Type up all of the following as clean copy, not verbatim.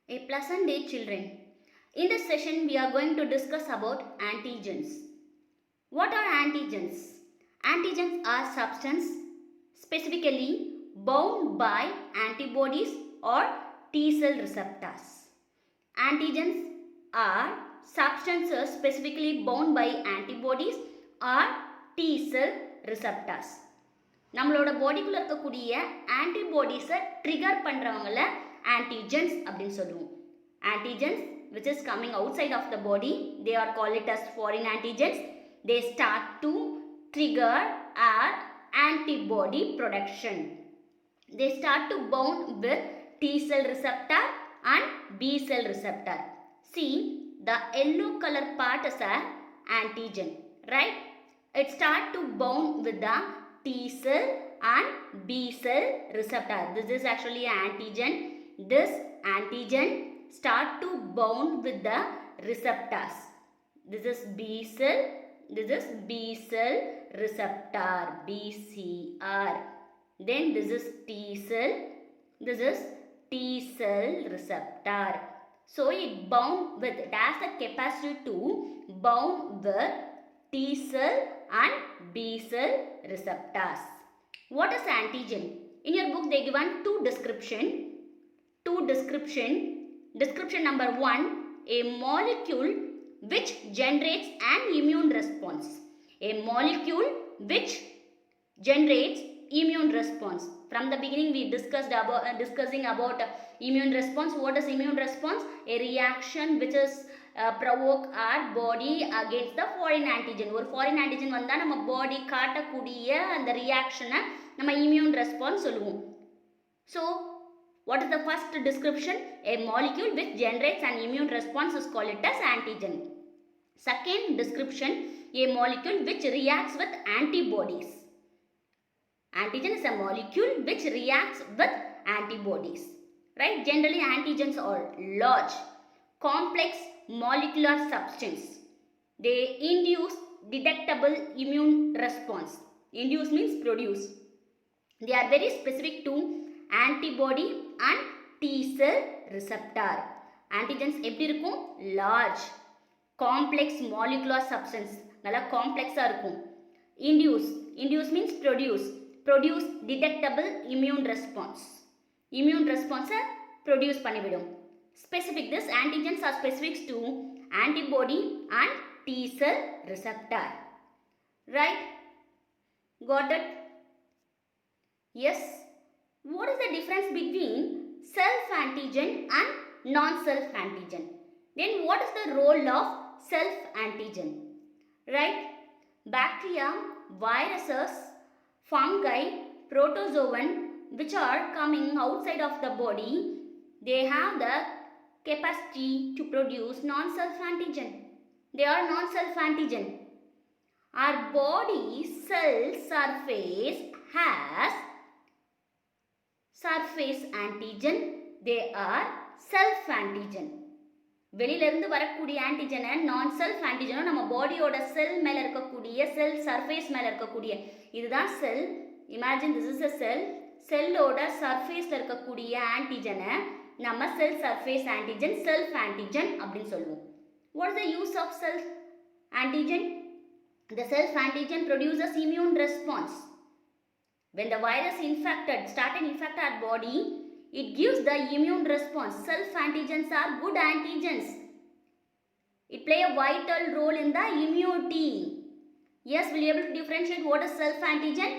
A pleasant day, children. In this session, we are going to discuss about antigens. What are antigens? Antigens are substances specifically bound by antibodies or T cell receptors. Antigens are substances specifically bound by antibodies or T cell receptors. நம்மளோட பாடிக்குள்ள இருக்கக்கூடிய ஆன்டிபாடிஸை trigger பண்ணுறவங்கள antigens அப்படின்னு சொல்லுவோம். Antigens which is coming outside of the body, they are called it as foreign antigens. They start to trigger our antibody production. They start to bound with T cell receptor and B cell receptor. See, the yellow color part is an antigen, right? It start to bound with the T cell and B cell receptor. This is actually an antigen. This antigen start to bound with the receptors. This is B cell. This is B cell receptor, BCR. Then this is T cell. This is T cell receptor. So it bound with, it has the capacity to bound with T cell and B cell receptors. What is antigen? In your book they given two description. Description number 1, a molecule which generates an immune response. A molecule which generates immune response. From the beginning we discussing about immune response. What is immune response? A reaction which is provoke our body against the foreign antigen. ஒரு foreign antigen வந்தா நம்ம body காட்டக்கூடிய அந்த reaction நம்ம immune response சொல்லுவோம். So what is the first description? A molecule which generates an immune response is called it as antigen. Second description, a molecule which reacts with antibodies. Antigen is a molecule which reacts with antibodies. Right? Generally antigens are large, complex molecular substance. They induce detectable immune response. Induce means produce. They are very specific to antibody and T cell receptor. Antigens எப்படி இருக்கும்? Large, complex molecular substance. நல்லா காம்ப்ளெக்ஸாக இருக்கும். Induce means produce detectable immune response. Immune response produce பண்ணிவிடும். Specific, this antigens are specific to antibody and T cell receptor. Right? Got it? Yes. What is the difference between self-antigen and non-self antigen? Then what is the role of self-antigen? Right? Bacteria, viruses, fungi, protozoan which are coming outside of the body, they have the capacity to produce non-self antigen. They are non-self antigen. Our body cell surface has surface antigen. They are self antigen. வெளியிலிருந்து வரக்கூடிய ஆன்டிஜனை நான் self ஆன்டிஜனும் நம்ம பாடியோட செல் மேலே இருக்கக்கூடிய செல் surface மேலே இருக்கக்கூடிய இதுதான் cell. Imagine this is a cell. செல்லோட சர்ஃபேஸில் இருக்கக்கூடிய ஆன்டிஜனை நம்ம cell surface antigen, self antigen அப்படின்னு சொல்லுவோம். What is the use of self antigen? The self antigen produces immune response. When the virus started infect our body, it gives the immune response. Self antigens are good antigens. It play a vital role in the immunity. Yes, we'll be able to differentiate what is self antigen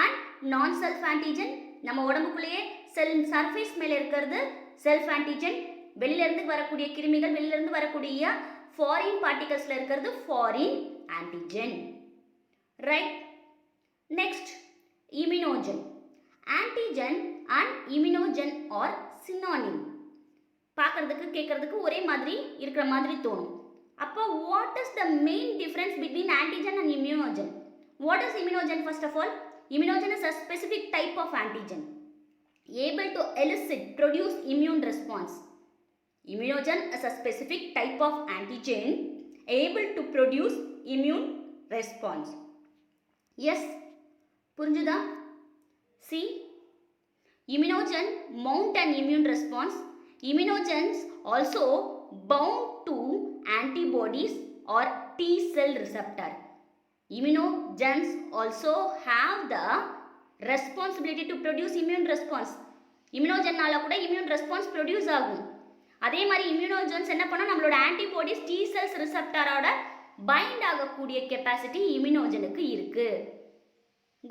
and non-self antigen. நம்ம உடம்புக்குள்ளேயே செல் surface மேலே இருக்கிறது self antigen, வெளியிலேருந்து வரக்கூடிய கிருமிகள், வெளியிலேருந்து வரக்கூடிய foreign பார்ட்டிகல்ஸில் இருக்கிறது foreign antigen. Right? Next, immunogen. Antigen and immunogen are synonym. பார்க்கிறதுக்கு கேட்கறதுக்கு ஒரே மாதிரி இருக்கிற மாதிரி தோணும். அப்போ what is the main difference between antigen and immunogen? What is immunogen first of all? Immunogen is a specific type of antigen able to elicit, produce immune response. Immunogen is a specific type of antigen able to produce immune response. Yes, புரிஞ்சுதா? See, immunogen mount an immune response. Immunogens also bound to antibodies or T cell receptor. Immunogens also have the responsibility to produce immune response. இம்யூனோஜென்னால கூட immune response produce ஆகும். அதே மாதிரி இம்யூனோஜென்ஸ் என்ன பண்ணோம், நம்மளோட antibodies T cells ரிசெப்டாரோட bind ஆகக்கூடிய capacity இம்யூனோஜனுக்கு இருக்கு.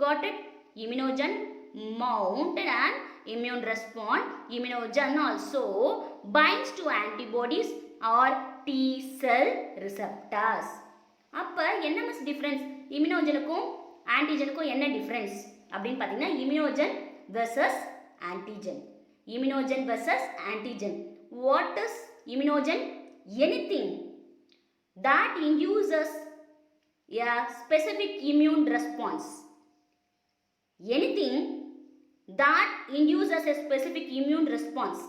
Got it? Immunogen mount an immune response. Immunogen also binds to antibodies or T cell receptors. அப்ப என்ன மிஸ் டிஃபரன்ஸ்? இம்யூனோஜனுக்கும் ஆன்டிஜனுக்கும் என்ன டிஃபரன்ஸ் அப்படின்னு பார்த்தீங்கன்னா, இம்யூனோஜன் versus antigen. Immunogen versus antigen. What is immunogen? Anything that induces a specific immune response. Anything that induces a specific immune response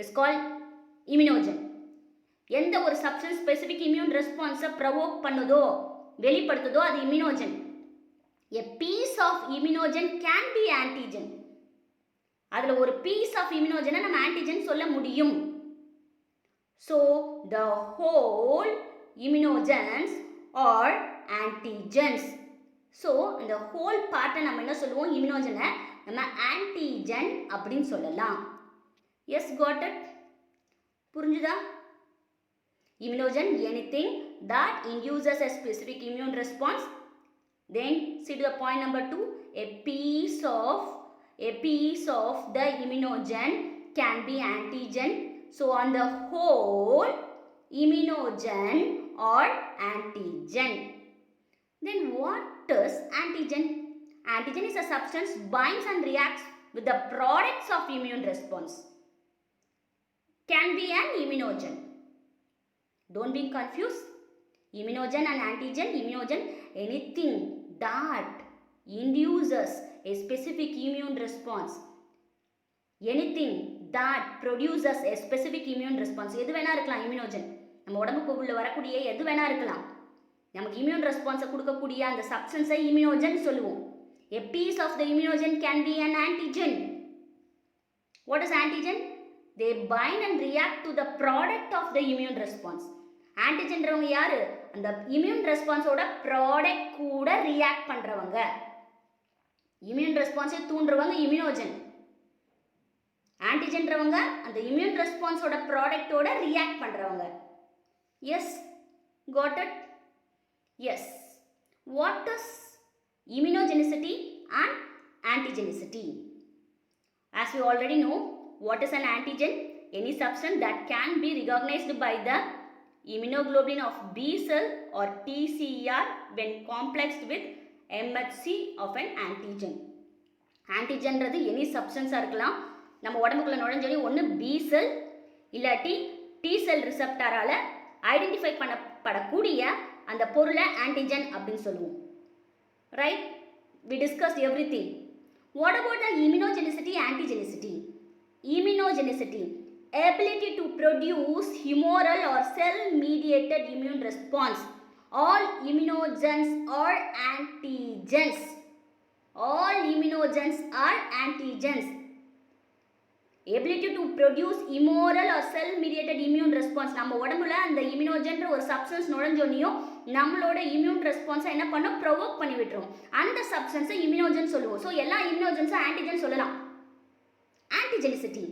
is called immunogen. எந்த ஒரு substance specific immune ரெஸ்பான்ஸை provoke பண்ணுதோ, வெளிப்படுத்துதோ, அது இம்யூனோஜன். A piece of immunogen can be antigen. அதில் ஒரு piece of இம்யூனோஜனை நம்ம antigen சொல்ல முடியும். So the whole immunogens are antigens. So அந்த ஹோல் பார்ட்டை நம்ம என்ன சொல்லுவோம், இம்யூனோஜனை நம்ம ஆன்டிஜன் அப்படின்னு சொல்லலாம். Yes, got it? புரிஞ்சுதா? Immunogen anything that induces a specific immune response. Then see to the point number 2, a piece of the immunogen can be antigen. So on the whole, immunogen or antigen. Then what is antigen? Antigen is a substance binds and reacts with the products of immune response. Can be an immunogen. Don't be confused. Immunogen and antigen. Immunogen, anything that induces a specific immune response. Anything that produces a specific immune response. எது வேணா இருக்கலாம் இம்யூனோஜன். நம்ம உடம்புக்குள்ள வரக்கூடிய எது வேணா இருக்கலாம். நமக்கு இம்யூன் ரெஸ்பான்ஸை கொடுக்கக்கூடிய அந்த சப்ஸ்டன்ஸை இம்யூனோஜன் சொல்லுவோம். A piece of the immunogen can be an antigen. What is antigen? They bind and react to the product of the immune response. ஆன்டிஜென்றவங்க யாரு? அந்த இம்யூன் ரெஸ்பான்ஸோட ப்ராடக்ட் கூட ரியாக்ட் பண்றவங்க. இம்யூன் ரெஸ்பான்ஸை தூண்டுறவங்க இம்யூனோஜன். ஆன்டிஜென்றவங்க அந்த இம்யூன் ரெஸ்பான்ஸோட ப்ராடக்டோட ரியாக்ட் பண்றவங்க. Yes, got it? Yes. What is immunogenicity and antigenicity? As we already know, what is an antigen? Any substance that can be recognized by the immunoglobulin of B cell or TCR when complexed with MHC of an antigen. ஆன்டிஜன்றது any சப்ஸ்டன்ஸாக இருக்கலாம். நம்ம உடம்புக்குள்ள நுழைஞ்சோடனே ஒன்று B செல் இல்லாட்டி D செல் ரிசெப்டாரால் identify பண்ணப்படக்கூடிய அந்த பொருளை antigen அப்படின்னு சொல்லுவோம். Right? we discussed everything. What about the immunogenicity, antigenicity? Immunogenicity, ability to produce humoral or cell-mediated immune response. All immunogens are antigens. All immunogens are antigens. Ability to produce humoral or cell-mediated immune response. நம்ம உடம்புல அந்த இம்யூனோஜன்ற ஒரு substance நுழைஞ்சோனையும் நம்மளோட immune ரெஸ்பான்ஸை என்ன பண்ணோம், provoke பண்ணி விட்டுரும். அந்த சப்ஸ்டன்ஸை இம்யூனோஜன் சொல்லுவோம். ஸோ எல்லா இம்யூனோஜன்ஸும் ஆன்டிஜன் சொல்லலாம். Antigenicity,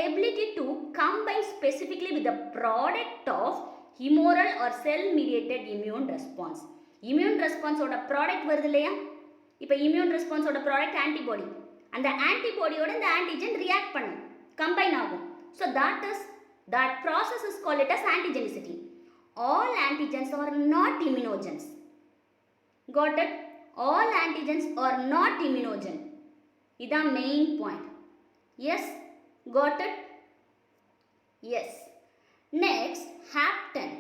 ability to combine specifically with the product of humoral or cell-mediated immune response. Immune ரெஸ்பான்ஸோட ப்ராடக்ட் வருது இல்லையா? இப்போ இம்யூன் ரெஸ்பான்ஸோட ப்ராடக்ட் ஆன்டிபாடி. அந்த ஆன்டிபாடியோட இந்த ஆன்டிஜன் ரியாக்ட் பண்ணும், கம்பைன் ஆகும். So that process is called it as antigenicity. All antigens are not immunogens. Got it? All antigens are not immunogen. இதான் main point. Yes, got it? Yes. Next, hapten.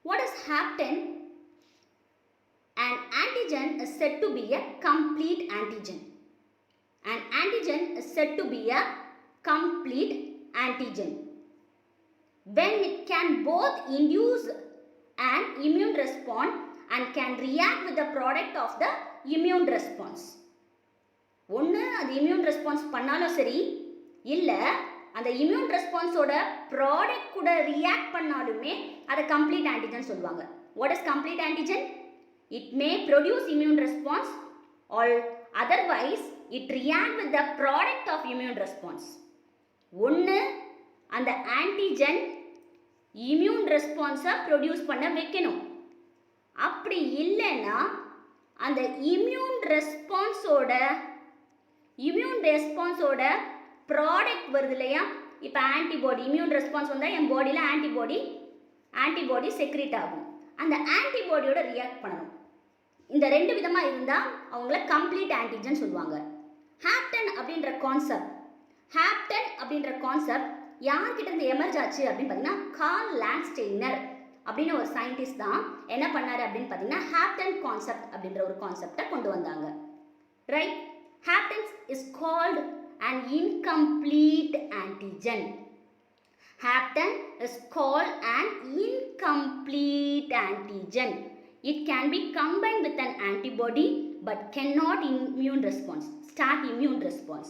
What is hapten? An antigen is said to be a complete antigen. An antigen is said to be a complete antigen when it can both induce an immune response and can react with the product of the immune response. ஒன்று அது immune response பண்ணாலும் சரி, இல்லை அந்த immune ரெஸ்பான்ஸோட product கூட react பண்ணாலுமே அதை கம்ப்ளீட் ஆன்டிஜன் சொல்லுவாங்க. What is complete antigen? It may produce immune response all otherwise it react with the product of immune response. ஒன்று அந்த ஆன்டிஜன் இம்யூன் ரெஸ்பான்ஸை ப்ரொடியூஸ் பண்ண வைக்கணும். அப்படி இல்லைன்னா அந்த இம்யூன் ரெஸ்பான்ஸோட ப்ராடக்ட் வருது இல்லையா, இப்போ ஆன்டிபாடி இம்யூன் ரெஸ்பான்ஸ் வந்தால் என் பாடியில் ஆன்டிபாடி செக்ரேட் ஆகும். அந்த ஆன்டிபாடியோட ரியாக்ட் பண்ணணும். இந்த ரெண்டு விதமாக இருந்தால் அவங்கள கம்ப்ளீட் ஆன்டிஜன் சொல்லுவாங்க. ஹாப்டன் அப்படின்ற கான்செப்ட் யார்கிட்ட இருந்து எமர்ஜ் ஆச்சு அப்படின்னு பார்த்தீங்கன்னா கார்ல் லாண்ட்ஸ்டெய்னர் அப்படின்னு ஒரு சயின்டிஸ்ட் தான் என்ன பண்ணாரு அப்படின்னு பார்த்தீங்கன்னா ஹாப்டன் கான்செப்ட் அப்படின்ற ஒரு கான்செப்டை கொண்டு வந்தாங்க. Right, haptens is called an incomplete antigen. Hapten is called an incomplete antigen. It can be combined with an antibody but cannot start immune response.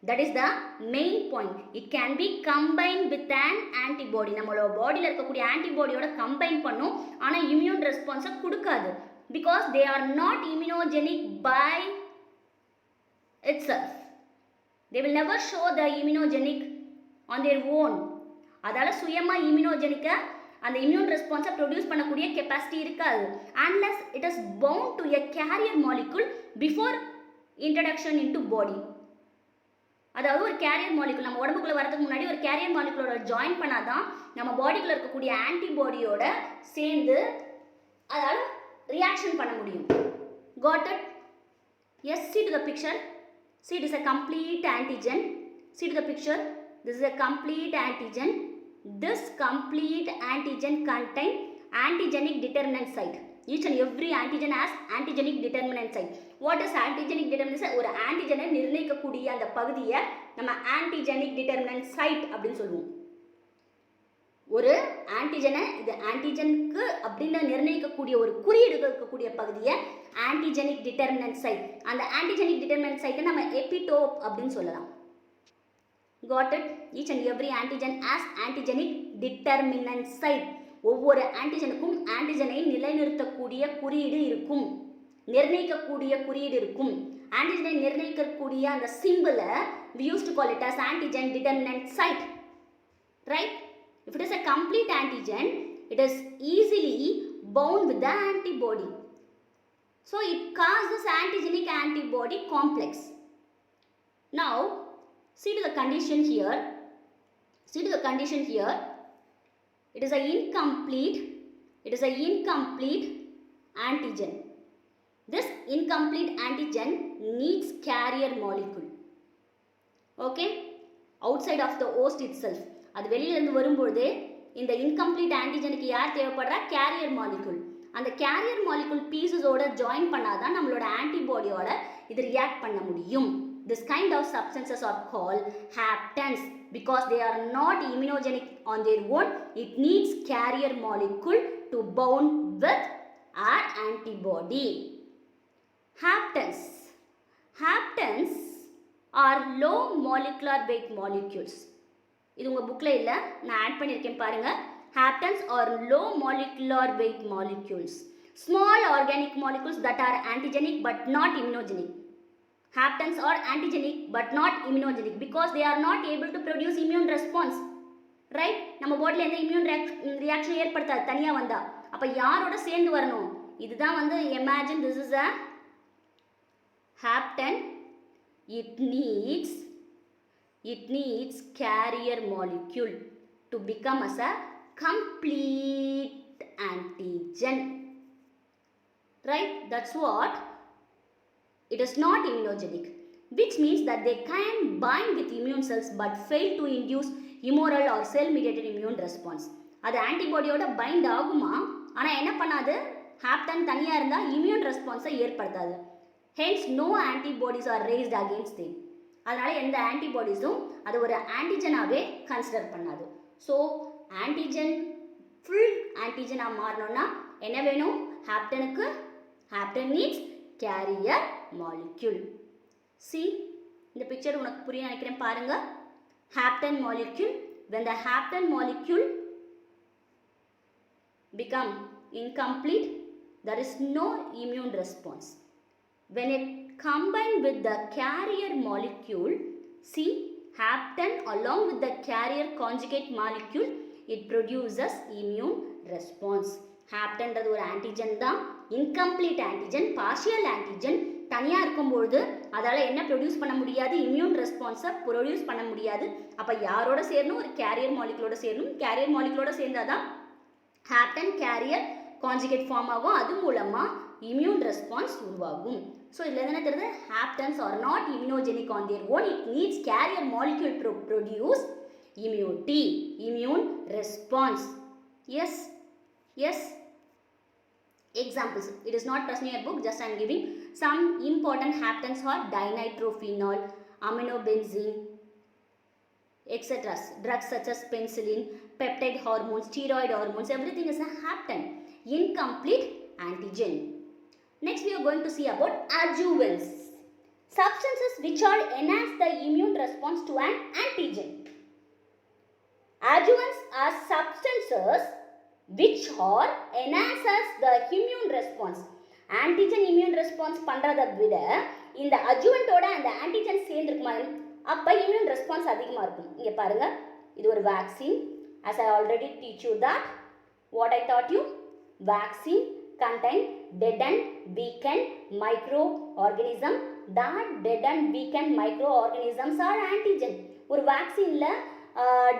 That is the main point. It can be combined with an antibody. நம்மளோட பாடியில் இருக்கக்கூடிய ஆன்டிபாடியோட combine பண்ணும், ஆனால் immune ரெஸ்பான்ஸை கொடுக்காது. Because they are not immunogenic by itself. They will never show the immunogenic on their own. அதால் சுயமாக இம்யூனோஜெனிக்கை அந்த இம்யூன் ரெஸ்பான்ஸை ப்ரொடியூஸ் பண்ணக்கூடிய கெப்பாசிட்டி இருக்காது. unless it is bound to a carrier molecule before introduction into body. அதாவது ஒரு carrier molecule நம்ம உடம்புக்குள்ளே வரதுக்கு முன்னாடி ஒரு கேரியர் மாலிகுலோட ஜாயின் பண்ணாதான் நம்ம பாடிக்குள்ளே இருக்கக்கூடிய ஆன்டிபாடியோட சேர்ந்து அதால் ரியாக்ஷன் பண்ண முடியும். Got it? Yes, see to the picture. See, it is a complete antigen. See to the picture. This is a complete antigen. This complete antigen contains antigenic determinant site. Each and every antigen has antigenic determinant site. What is antigenic determinant site? ஒரு ஆன்டிஜனை நிர்ணயிக்கக்கூடிய அந்த பகுதியை நம்ம antigenic determinant site அப்படின்னு சொல்லுவோம். ஒரு ஆன்டிஜனை இது ஆன்டிஜனுக்கு அப்படின்னு நிர்ணயிக்கக்கூடிய ஒரு குறியீடு இருக்கக்கூடிய பகுதியை ஆன்டிஜெனிக் டிட்டர்மினன்ட் சைட். அந்த ஆன்டிஜெனிக் டிட்டர்மினன்ட் சைட்டை நம்ம எபிடோப் அப்படின்னு சொல்லலாம். Got it? Each and every antigen has antigenic determinant site. ஒவ்வொரு ஆன்டிஜனுக்கும் ஆன்டிஜனை நிலைநிறுத்தக்கூடிய குறியீடு இருக்கும், நிர்ணயிக்கக்கூடிய குறியீடு இருக்கும். ஆன்டிஜனை நிர்ணயிக்கக்கூடிய அந்த சிம்பிளை we used to call it as antigen determinant site. Right? If it is a complete antigen, it is easily bound with the antibody. So it causes antigenic antibody complex. Now, see to the condition here. It is an incomplete antigen. This incomplete antigen needs carrier molecule. Okay? Outside of the host itself. அது வெளியிலேருந்து வரும்பொழுது இந்த incomplete ஆன்டிஜனுக்கு யார் தேவைப்படுறா? Carrier molecule. அந்த carrier molecule பீசஸோட join பண்ணாதான் நம்மளோட ஆன்டிபாடியோட இது ரியாக்ட் பண்ண முடியும். This kind of substances are called haptens because they are not immunogenic on their own. It needs carrier molecule to bound with our antibody. Haptens are low molecular weight molecules. இது உங்கள் புக்கில் இல்லை, நான் add பண்ணியிருக்கேன் பாருங்கள். Haptens are low molecular weight molecules. Small organic molecules that are antigenic but not immunogenic. Haptens are antigenic but not immunogenic because they are not able to produce immune response. Right? நம்ம பாடியில் எந்த immune reaction ஏற்படுத்தாது தனியாக வந்தா. அப்போ யாரோட சேர்ந்து வரணும்? இதுதான் வந்து imagine this is a hapten. It needs carrier molecule to become as a complete antigen. Right? That's what. It is not immunogenic, which means that they can bind with immune cells but fail to induce humoral or cell mediated immune response. அது ஆன்டிபாடியோட find ஆகுமா, ஆனால் என்ன பண்ணாது? ஹாப்டன் தனியாக இருந்தால் immune ரெஸ்பான்ஸை ஏற்படுத்தாது. Hence no antibodies are raised against them. அதனால் எந்த ஆன்டிபாடிஸும் அது ஒரு ஆன்டிஜனாகவே கன்சிடர் பண்ணாது. ஸோ ஆன்டிஜன் ஃபுல் ஆன்டிஜனாக மாறணும்னா என்ன வேணும்? Hapten needs carrier molecule. See இந்த பிக்சர் உனக்கு புரிய நினைக்கிறேன் பாருங்கள். hapten molecule. When the hapten molecule become incomplete, there is no immune response. When it combined with the carrier molecule, see, hapten along with the carrier conjugate molecule, it produces immune response. ஹாப்டன்றது ஒரு antigen தான், incomplete antigen, partial antigen. தனியாக இருக்கும்பொழுது அதால் என்ன produce பண்ண முடியாது, immune ரெஸ்பான்ஸை produce பண்ண முடியாது. அப்போ யாரோட சேரணும், ஒரு கேரியர் மாலிகுலோட சேரணும். கேரியர் மாலிகுலோட சேர்ந்தால் தான் ஹாப்டன் கேரியர் கான்ஜுகேட் ஃபார்ம் ஆகும், அது மூலமாக இம்யூன் ரெஸ்பான்ஸ் உருவாகும். ஸோ இதில் என்ன தெரியுது, haptens are not immunogenic on their own. It needs carrier molecule to produce immunity, immune response. Yes, yes. Examples. It is not present in your book, just I am giving some important haptens are dinitrophenol, aminobenzene, etc. Drugs such as penicillin, peptide hormones, steroid hormones, everything is a hapten, incomplete antigen. Next we are going to see about adjuvants, substances which are enhance the immune response to an antigen. Adjuvants are substances which are enhances the immune response. Antigen immune response பண்றதை விட இந்த adjuvantோட அந்த antigen சேர்ந்துருக்குமா, அப்போ immune response அதிகமாக இருக்கும். இங்கே பாருங்க, இது ஒரு vaccine. As I already teach you that, what I taught you, vaccine contain dead and weakened microorganism. That dead and weakened microorganisms are antigen. ஒரு vaccineல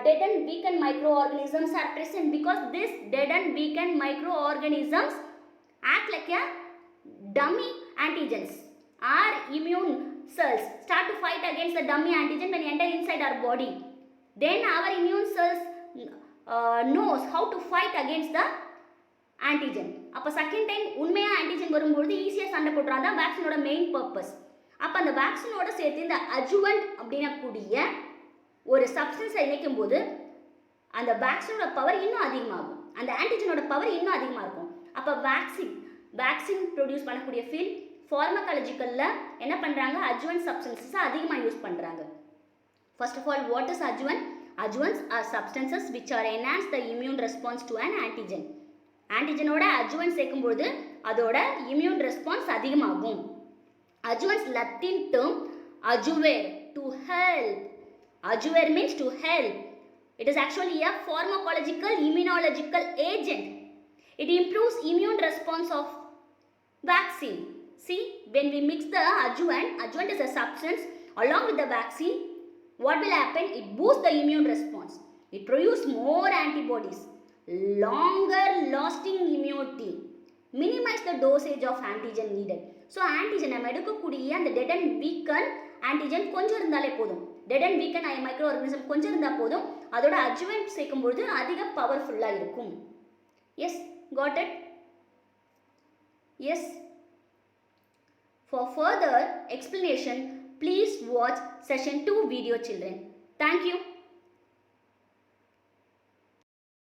dead and weakened microorganisms are present because this dead and weakened microorganisms act like a dummy antigens. Our immune cells start to fight against the dummy antigen when enter inside our body. Then our immune cells knows how to fight against the antigen. அப்போ second time உண்மையாக antigen வரும்போது ஈஸியாக சண்டை போட்டுறாங்க. தான் வேக்சினோட main purpose. அப்போ அந்த வேக்சினோட சேர்த்து இந்த அஜுவன்ட் அப்படின்னக்கூடிய ஒரு சப்ஸ்டன்ஸை இணைக்கும் போது அந்த வேக்சினோட பவர் இன்னும் அதிகமாகும், அந்த ஆன்டிஜனோட பவர் இன்னும் அதிகமாக இருக்கும். அப்போ வேக்சின் ப்ரொடியூஸ் பண்ணக்கூடிய ஃபீல்ட் ஃபார்மகாலஜிக்கலில் என்ன பண்ணுறாங்க, அஜுவன்ட் சப்ஸ்டன்ஸஸை அதிகமாக யூஸ் பண்ணுறாங்க. First of all, what is adjuvant? Adjuvants are substances which are enhance the immune response to an antigen. ஆன்டிஜனோட அஜுவன்ட் சேர்க்கும்போது அதோட இம்யூன் ரெஸ்பான்ஸ் அதிகமாகும். Adjuvants Latin term ajuver, to help. Ajuver means to help. It is actually a pharmacological immunological agent. It improves immune response of vaccine. See, when we mix the adjuvant is a substance along with the vaccine, what will happen? It boosts the immune response. It produces more antibodies, longer lasting immunity, minimize the dosage of antigen needed. So antigen நம்ம எடுக்கக்கூடிய அந்த dead and weakened antigen கொஞ்சம் இருந்தாலே போதும். Dead and weaken microorganism கொஞ்சம் இருந்தால் போதும், அதோட அஜுவன்ட் சேர்க்கும்பொழுது அதிக பவர்ஃபுல்லாக இருக்கும். Yes, got it? Yes. For further explanation, please watch session 2 video children. Thank you.